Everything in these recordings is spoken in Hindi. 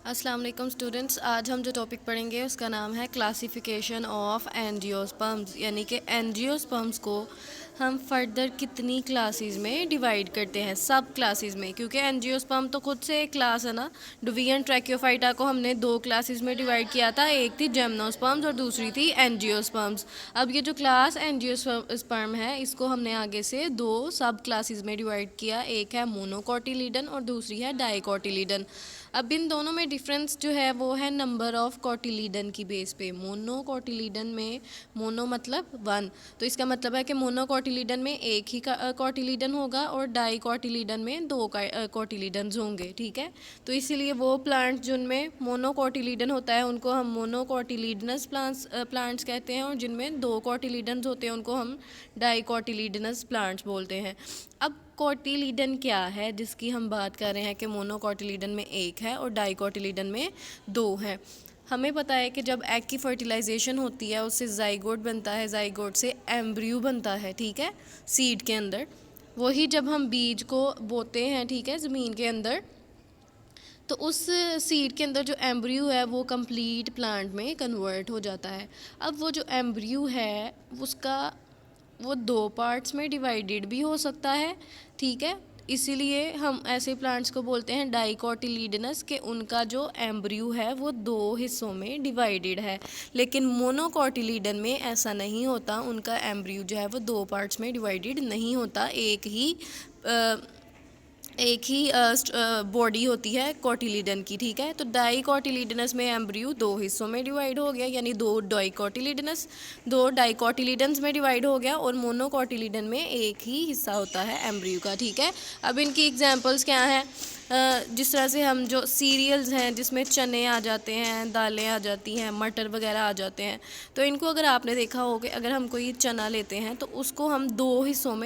अस्सलाम वालेकुम स्टूडेंट्स। आज हम जो टॉपिक पढ़ेंगे उसका नाम है क्लासिफिकेशन ऑफ एंजियोस्पर्म्स, यानी कि एंजियोस्पर्म्स को हम फर्दर कितनी क्लासेस में डिवाइड करते हैं, सब क्लासेस में, क्योंकि एंजियोस्पर्म तो खुद से एक क्लास है ना। डुवियन ट्रैकियोफाइटा को हमने दो क्लासेस में डिवाइड किया था, एक थी जिम्नोस्पर्म्स और दूसरी थी एंजियोस्पर्म्स। अब ये जो क्लास एंजियोस्पर्म है इसको हमने आगे से दो सब क्लासेस में डिवाइड किया, एक है मोनोकोटिलीडन और दूसरी है डाइकोटिलीडन। अब इन दोनों में डिफरेंस जो है वो है नंबर ऑफ कोटिलीडन की बेस पे। मोनोकोटिलीडन में, मोनो मतलब वन, तो इसका मतलब है कि मोनोकोटिलीडन में एक ही कोटिलीडन होगा और डाइकोटिलीडन में दो कोटिलीडन्स होंगे। ठीक है, तो इसीलिए वो प्लांट जिनमें मोनोकोटिलीडन होता है उनको हम मोनोकोटिलीडनस प्लांट्स कहते हैं, और जिनमें दो कोटिलीडन्स होते हैं उनको हम डाइकोटिलीडनस प्लांट्स बोलते हैं। अब कोटिलीडन क्या है जिसकी हम बात कर रहे हैं कि मोनोकोटिलीडन में एक है और डाइकोटिलीडन में दो है। हमें पता है कि जब एग की फर्टिलाइजेशन होती है उससे जाइगोट बनता है, जाइगोट से एम्ब्रियो बनता है, ठीक है, सीड के अंदर। वही जब हम बीज को बोते हैं, ठीक है, ज़मीन के अंदर, तो उस सीड के अंदर जो एम्ब्रियो है वो कंप्लीट प्लांट में कन्वर्ट हो जाता है। अब वो जो एम्ब्रियो है उसका वो दो पार्ट्स में डिवाइडेड भी हो सकता है, ठीक है, इसीलिए हम ऐसे प्लांट्स को बोलते हैं डाइकोटिलीडनस, कि उनका जो एम्ब्रियो है वो दो हिस्सों में डिवाइडेड है। लेकिन मोनोकोटिलीडन में ऐसा नहीं होता, उनका एम्ब्रियो जो है वो दो पार्ट्स में डिवाइडेड नहीं होता, एक ही बॉडी होती है कोटिलीडन की। ठीक है, तो डाइकोटिलीडनस में एम्ब्रियो दो हिस्सों में डिवाइड हो गया, यानी दो डाइकोटिलीडन्स में डिवाइड हो गया, और मोनोकोटिलीडन में एक ही हिस्सा होता है एम्ब्रियो का। ठीक है, अब इनकी एग्जांपल्स क्या हैं? जिस तरह से हम जो सीरियल्स हैं जिसमें चने आ जाते हैं, दालें आ जाती हैं, मटर वगैरह आ जाते हैं, तो इनको अगर आपने देखा हो कि अगर हम कोई चना लेते हैं तो उसको हम दो हिस्सों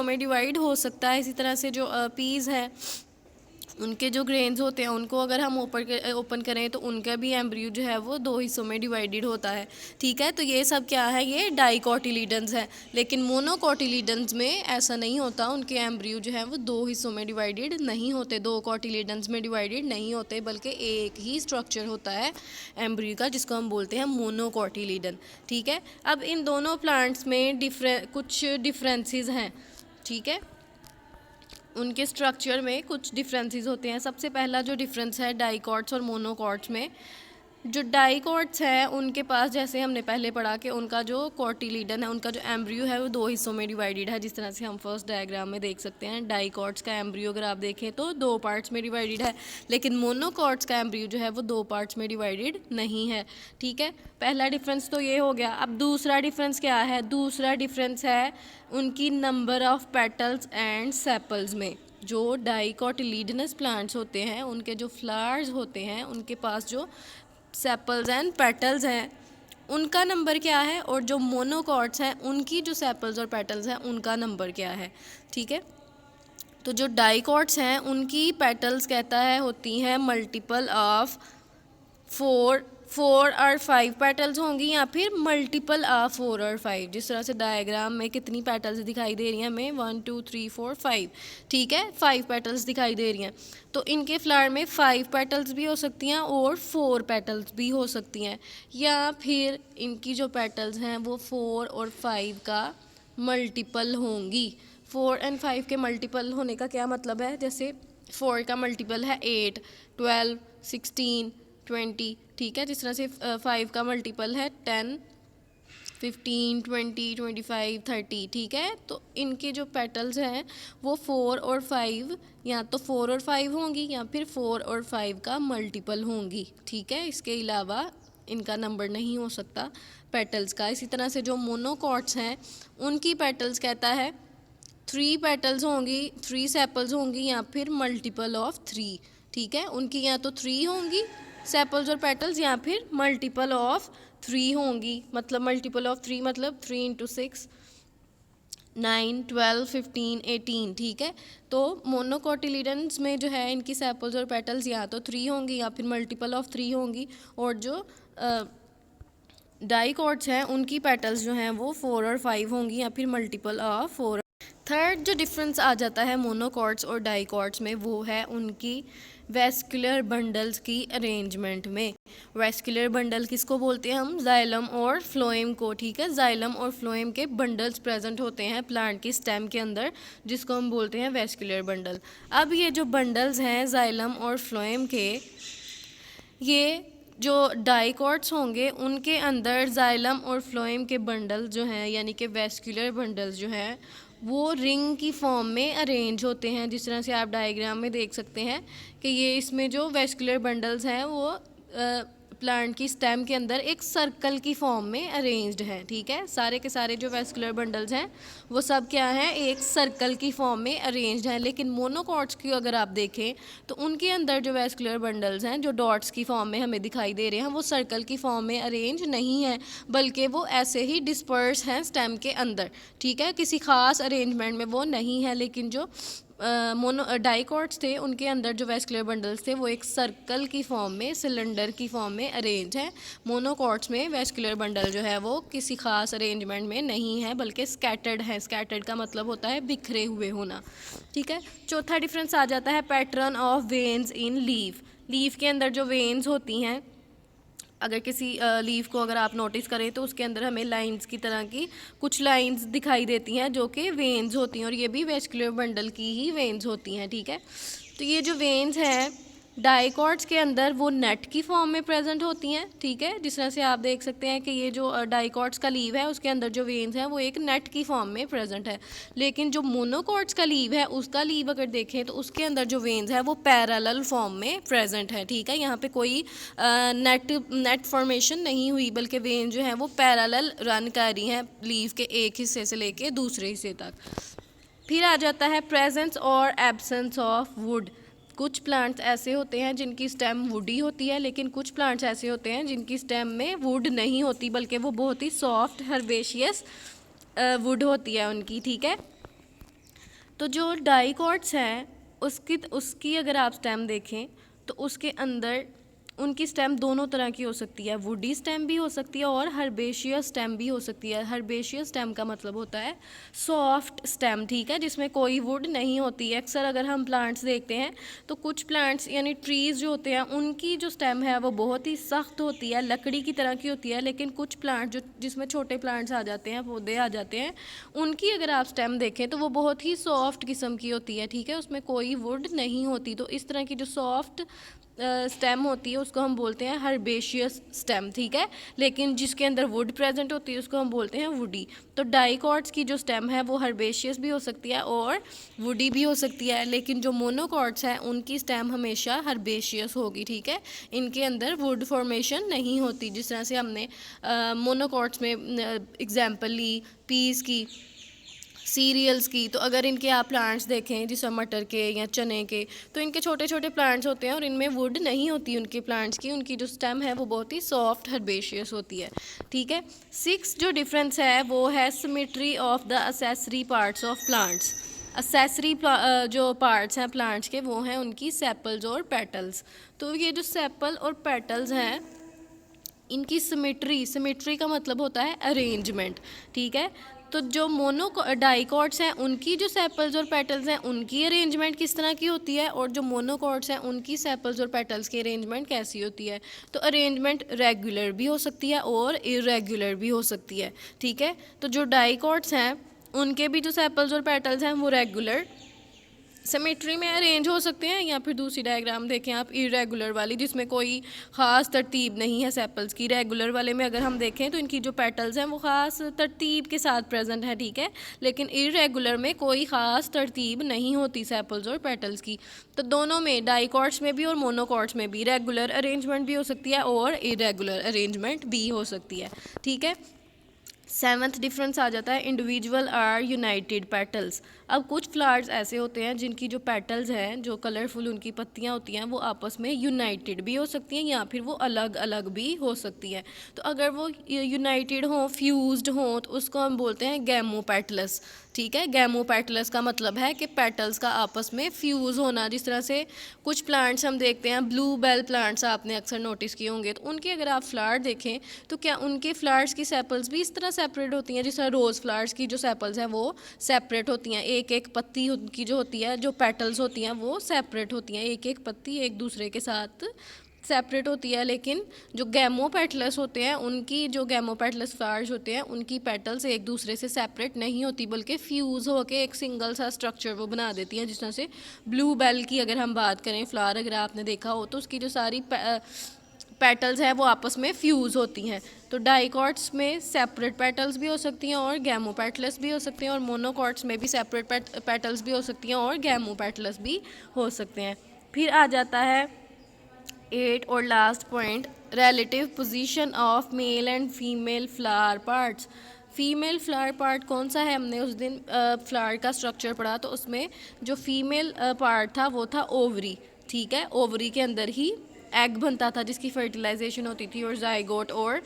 में डिवाइड हो सकता है। इसी तरह से जो पीज़ हैं, उनके जो ग्रेन्स होते हैं उनको अगर हम ओपन करें तो उनका भी एम्ब्रियो जो है वो दो हिस्सों में डिवाइडेड होता है। ठीक है, तो ये सब क्या है? ये डाइकोटिलीडन्स है। लेकिन मोनोकोटिलीडन्स में ऐसा नहीं होता, उनके एम्ब्रियो जो है वो दो हिस्सों में डिवाइडेड नहीं होते, दो कोटिलीडन्स में डिवाइडेड नहीं होते, बल्कि एक ही स्ट्रक्चर होता है एम्ब्रियो का, जिसको हम बोलते हैं मोनोकोटिलीडन। ठीक है, अब इन दोनों प्लांट्स में कुछ डिफरेंसेस हैं। ठीक है, उनके स्ट्रक्चर में कुछ डिफरेंसेस होते हैं। सबसे पहला जो डिफरेंस है डाइकॉट्स और मोनोकॉट्स में, जो डाइकॉट्स हैं उनके पास, जैसे हमने पहले पढ़ा कि उनका जो कोटिलीडन है, उनका जो एम्ब्रियो है वो दो हिस्सों में डिवाइडेड है, जिस तरह से हम फर्स्ट डायग्राम में देख सकते हैं। डाइकॉट्स का एम्ब्रियो अगर आप देखें तो दो पार्ट्स में डिवाइडेड है, लेकिन मोनोकॉट्स का एम्ब्रियो जो है वो दो पार्ट्स में डिवाइडेड नहीं है। ठीक है, पहला डिफरेंस तो ये हो गया। अब दूसरा डिफरेंस क्या है? दूसरा डिफरेंस है उनकी number of petals and sepals में। जो डाइकोटिलीडनस प्लांट्स होते हैं उनके जो फ्लावर्स होते हैं उनके पास जो सेपल्स एंड पेटल्स हैं उनका नंबर क्या है, और जो मोनोकॉट्स हैं उनकी जो सेपल्स और पेटल्स हैं उनका नंबर क्या है। ठीक है, तो जो डाइकॉट्स हैं उनकी पेटल्स कहता है होती हैं मल्टीपल ऑफ फोर और फाइव पेटल्स होंगी, या फिर मल्टीपल ऑफ फोर और फाइव। जिस तरह से डायग्राम में कितनी पेटल्स दिखाई दे रही हैं हमें? 1 2 3 4 5। ठीक है, 5 पेटल्स दिखाई दे रही हैं, तो इनके फ्लावर में 5 पेटल्स भी हो सकती हैं और 4 पेटल्स भी हो सकती हैं, या फिर इनकी जो पेटल्स हैं वो 4 और 5 का मल्टीपल होंगी। 4 और 5 के मल्टीपल होने का क्या मतलब है? जैसे 4 का मल्टीपल है 8, 12, 16, 20। ठीक है, जिस तरह से 5 का मल्टीपल है 10, 15, 20, 25, 30। ठीक है, तो इनके जो पेटल्स हैं वो 4 और 5, या तो 4 और 5 होंगी या फिर 4 और 5 का मल्टीपल होंगी। ठीक है, इसके अलावा इनका नंबर नहीं हो सकता पेटल्स का। इसी तरह से जो मोनोकॉट्स हैं उनकी पेटल्स कहता है 3 पेटल्स होंगी, 3 सेपल्स होंगी, या फिर मल्टीपल ऑफ 3। ठीक है, उनकी या तो 3 होंगी सेपल्स और पेटल्स, या फिर मल्टीपल ऑफ 3 होंगी। मतलब मल्टीपल ऑफ 3 मतलब 3 × 6 9, 12, 15, 18। ठीक है, तो मोनोकोटिलीडन्स में जो है इनकी सेपल्स और पेटल्स या तो 3 होंगी या फिर मल्टीपल ऑफ 3 होंगी, और जो डाइकॉट्स हैं उनकी पेटल्स जो हैं वो 4 और 5 होंगी या फिर मल्टीपल ऑफ 4। थर्ड जो डिफरेंस आ जाता है मोनोकॉट्स और डाइकॉट्स में वो है उनकी वेस्कुलर बंडल्स की अरेंजमेंट में। वेस्कुलर बंडल किसको बोलते हैं हम? जाइलम और फ्लोएम को, ठीक है। जाइलम और फ्लोएम के बंडल्स प्रेजेंट होते हैं प्लांट की स्टेम के अंदर, जिसको हम बोलते हैं वेस्कुलर बंडल। अब ये जो बंडल्स हैं जाइलम और फ्लोएम के, ये जो डाइकॉट्स होंगे उनके अंदर जाइलम और फ्लोएम के बंडल जो हैं, यानी कि वेस्कुलर बंडल्स जो हैं, वो रिंग की फॉर्म में अरेंज होते हैं। जिस तरह से आप डायग्राम में देख सकते हैं कि ये इसमें जो वेस्कुलर बंडल्स हैं वो प्लांट की स्टेम के अंदर एक सर्कल की फॉर्म में अरेंज्ड है, ठीक है। सारे के सारे जो वेस्कुलर बंडल्स हैं वो सब क्या हैं? एक सर्कल की फॉर्म में अरेंज्ड है। लेकिन मोनोकॉट्स की अगर आप देखें तो उनके अंदर जो वेस्कुलर बंडल्स हैं, जो डॉट्स की फॉर्म में हमें दिखाई दे रहे हैं, वो सर्कल की फॉर्म में अरेंज नहीं है, बल्कि वो ऐसे ही डिस्पर्स हैं स्टेम के अंदर, ठीक है। किसी खास अरेंजमेंट में वो नहीं है। लेकिन जो डाइकॉट्स थे उनके अंदर जो वेस्कुलर बंडल्स थे वो एक सर्कल की फॉर्म में, सिलेंडर की फॉर्म में अरेंज है। मोनोकॉट्स में वेस्कुलर बंडल जो है वो किसी खास अरेंजमेंट में नहीं है, बल्कि स्कैटर्ड है। स्कैटर्ड का मतलब होता है बिखरे हुए होना, ठीक है। चौथा डिफरेंस आ जाता है pattern of veins in leaf. Leaf के अंदर जो वेन्स होती हैं, अगर किसी लीफ को अगर आप नोटिस करें तो उसके अंदर हमें लाइंस की तरह की कुछ लाइंस दिखाई देती हैं जो कि वेन्स होती हैं, और ये भी वेस्कुलर बंडल की ही वेन्स होती हैं, ठीक है। तो ये जो वेन्स हैं डाइकॉट्स के अंदर वो नेट की फॉर्म में प्रेजेंट होती हैं, ठीक है। जिस तरह से आप देख सकते हैं कि ये जो डाइकॉट्स का लीव है उसके अंदर जो वेन्स हैं वो एक नेट की फॉर्म में प्रेजेंट है। लेकिन जो मोनोकॉट्स का लीव है उसका लीव अगर देखें तो उसके अंदर जो वेन्स है वो पैरेलल फॉर्म में प्रेजेंट है, ठीक है। यहाँ पे कोई नेट फॉर्मेशन नहीं हुई, बल्कि वेन जो है वो पैरेलल रन कर रही हैं लीव के एक हिस्से से लेके दूसरे हिस्से तक। फिर आ जाता है प्रेजेंस और एब्सेंस ऑफ वुड। कुछ प्लांट्स ऐसे होते हैं जिनकी स्टेम वुडी होती है, लेकिन कुछ प्लांट्स ऐसे होते हैं जिनकी स्टेम में वुड नहीं होती, बल्कि वो बहुत ही सॉफ्ट हर्बेशियस वुड होती है उनकी, ठीक है। तो जो डाइकॉट्स हैं उसकी अगर आप स्टेम देखें तो उसके अंदर उनकी स्टेम दोनों तरह की हो सकती है। वुडी स्टेम भी हो सकती है और हर्बेशियस स्टेम भी हो सकती है। हर्बेशियस स्टेम का मतलब होता है सॉफ्ट स्टेम, ठीक है, जिसमें कोई वुड नहीं होती है। अक्सर अगर हम प्लांट्स देखते हैं तो कुछ प्लांट्स यानी ट्रीज़ जो होते हैं उनकी जो स्टेम है वो बहुत ही सख्त होती है, लकड़ी की तरह की होती है। लेकिन कुछ प्लांट जो जिसमें छोटे प्लांट्स आ जाते हैं, पौधे आ जाते हैं, उनकी अगर आप स्टेम देखें तो वो बहुत ही सॉफ्ट किस्म की होती है, ठीक है, उसमें कोई वुड नहीं होती। तो इस तरह की जो सॉफ्ट स्टेम होती है उसको हम बोलते हैं हर्बेशियस स्टेम, ठीक है। लेकिन जिसके अंदर वुड प्रेजेंट होती है उसको हम बोलते हैं वुडी। तो डाइकॉट्स की जो स्टेम है वो हर्बेशियस भी हो सकती है और वुडी भी हो सकती है, लेकिन जो मोनोकॉट्स हैं उनकी स्टेम हमेशा हर्बेशियस होगी, ठीक है। इनके अंदर वुड फॉर्मेशन नहीं होती। जिस तरह से हमने मोनोकॉट्स में एग्जाम्पल ली पीस की, सीरियल्स की, तो अगर इनके आप प्लांट्स देखें जैसे मटर के या चने के, तो इनके छोटे छोटे प्लांट्स होते हैं और इनमें वुड नहीं होती उनके प्लांट्स की। उनकी जो स्टेम है वो बहुत ही सॉफ्ट हर्बेशियस होती है, ठीक है। 6 जो डिफरेंस है वो है symmetry of the accessory parts of plants. Accessory जो पार्ट्स हैं प्लांट्स के वो हैं उनकी सेपल्स और पेटल्स। तो ये जो सेपल और पेटल्स हैं इनकी सिमेट्री का मतलब होता है अरेंजमेंट, ठीक है। तो जो डाइकॉट्स हैं उनकी जो सेपल्स और पेटल्स हैं उनकी अरेंजमेंट किस तरह की होती है, और जो मोनोकॉट्स हैं उनकी सेपल्स और पेटल्स की अरेंजमेंट कैसी होती है। तो अरेंजमेंट रेगुलर भी हो सकती है और इरेगुलर भी हो सकती है, ठीक है। तो जो डाइकॉट्स हैं उनके भी जो सेपल्स और पेटल्स हैं वो रेगुलर सिमेट्री में अरेंज हो सकते हैं, या फिर दूसरी डायग्राम देखें आप इरेगुलर वाली जिसमें कोई ख़ास तरतीब नहीं है सेपल्स की। रेगुलर वाले में अगर हम देखें तो इनकी जो पेटल्स हैं वो ख़ास तरतीब के साथ प्रेजेंट है, ठीक है। लेकिन इरेगुलर में कोई ख़ास तरतीब नहीं होती सेपल्स और पेटल्स की। तो दोनों में डाइकॉट्स में भी और मोनोकॉट्स में भी रेगुलर अरेंजमेंट भी हो सकती है और इरेगुलर अरेंजमेंट भी हो सकती है, ठीक है। 7th डिफरेंस आ जाता है इंडिविजुअल आर यूनाइटेड पेटल्स। अब कुछ फ्लावर्स ऐसे होते हैं जिनकी जो पेटल्स हैं, जो कलरफुल उनकी पत्तियां होती हैं, वो आपस में यूनाइटेड भी हो सकती हैं या फिर वो अलग अलग भी हो सकती हैं। तो अगर वो यूनाइटेड हों, फ्यूज्ड हों, तो उसको हम बोलते हैं गैमोपेटलस, ठीक है। गैमोपेटलस का मतलब है कि पेटल्स का आपस में फ्यूज़ होना। जिस तरह से कुछ प्लांट्स हम देखते हैं, ब्लू बेल प्लांट्स आपने अक्सर नोटिस किए होंगे, तो उनके अगर आप फ्लावर देखें तो क्या उनके फ्लावर्स की सेपल्स भी इस तरह सेपरेट होती हैं जिस तरह रोज़ फ्लावर्स की जो सेपल्स हैं वो सेपरेट होती हैं, एक एक पत्ती उनकी जो होती है, जो पेटल्स होती हैं वो सेपरेट होती हैं, एक एक पत्ती एक दूसरे के साथ सेपरेट होती है। लेकिन जो गैमोपेटलस होते हैं, उनकी जो गैमोपेटलस फ्लावर्स होते हैं उनकी पेटल्स एक दूसरे से सेपरेट नहीं होती, बल्कि फ्यूज़ होकर एक सिंगल सा स्ट्रक्चर वो बना देती हैं। जिस तरह से ब्लू बेल की अगर हम बात करें फ्लावर, अगर आपने देखा हो तो उसकी जो सारी पेटल्स हैं वो आपस में फ्यूज़ होती हैं। तो डाइकॉट्स में सेपरेट पेटल्स भी हो सकती हैं और गैमोपेटलस भी हो सकते हैं, और मोनोकॉट्स में भी सेपरेट पेटल्स भी हो सकती हैं और गैमोपेटलस भी हो सकते हैं। फिर आ जाता है 8 और last point, relative position of male and female flower parts. Female flower part कौन सा है, हमने उस दिन फ्लावर का स्ट्रक्चर पढ़ा, तो उसमें जो फीमेल पार्ट था वो था ओवरी। ठीक है, ओवरी के अंदर ही एग बनता था जिसकी फर्टिलाइजेशन होती थी और जाइगोट और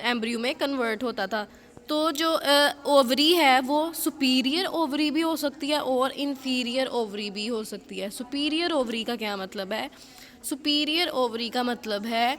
एम्ब्रियो में कन्वर्ट होता था। तो जो ओवरी है वो सुपीरियर ओवरी भी हो सकती है और इन्फीरियर ओवरी भी हो सकती है। सुपीरियर ओवरी का क्या मतलब है? सुपीरियर ओवरी का मतलब है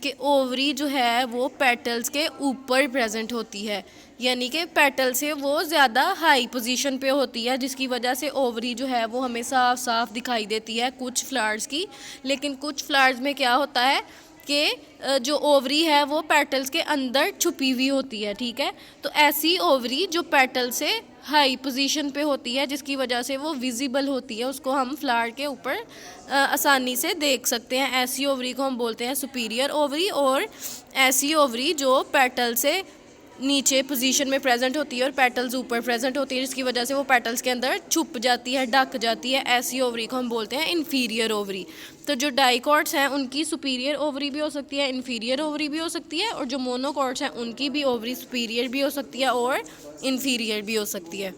कि ओवरी जो है वो पेटल्स के ऊपर प्रेजेंट होती है, यानी कि पेटल से वो ज़्यादा हाई पोजीशन पे होती है, जिसकी वजह से ओवरी जो है वो हमें साफ साफ दिखाई देती है कुछ फ्लावर्स की। लेकिन कुछ फ्लावर्स में क्या होता है कि जो ओवरी है वो पेटल्स के अंदर छुपी हुई होती है। ठीक है, तो ऐसी ओवरी जो पेटल से हाई पोजीशन पे होती है, जिसकी वजह से वो विजिबल होती है, उसको हम फ्लावर के ऊपर आसानी से देख सकते हैं, ऐसी ओवरी को हम बोलते हैं सुपीरियर ओवरी। और ऐसी ओवरी जो पेटल से नीचे पोजीशन में प्रेजेंट होती है और पेटल्स ऊपर प्रेजेंट होती है, जिसकी वजह से वो पेटल्स के अंदर छुप जाती है, ढक जाती है, ऐसी ओवरी को हम बोलते हैं इन्फीरियर ओवरी। तो जो डाइकॉट्स हैं उनकी सुपीरियर ओवरी भी हो सकती है, इन्फीरियर ओवरी भी हो सकती है, और जो मोनोकॉट्स हैं उनकी भी ओवरी सुपीरियर भी हो सकती है और इन्फीरियर भी हो सकती है।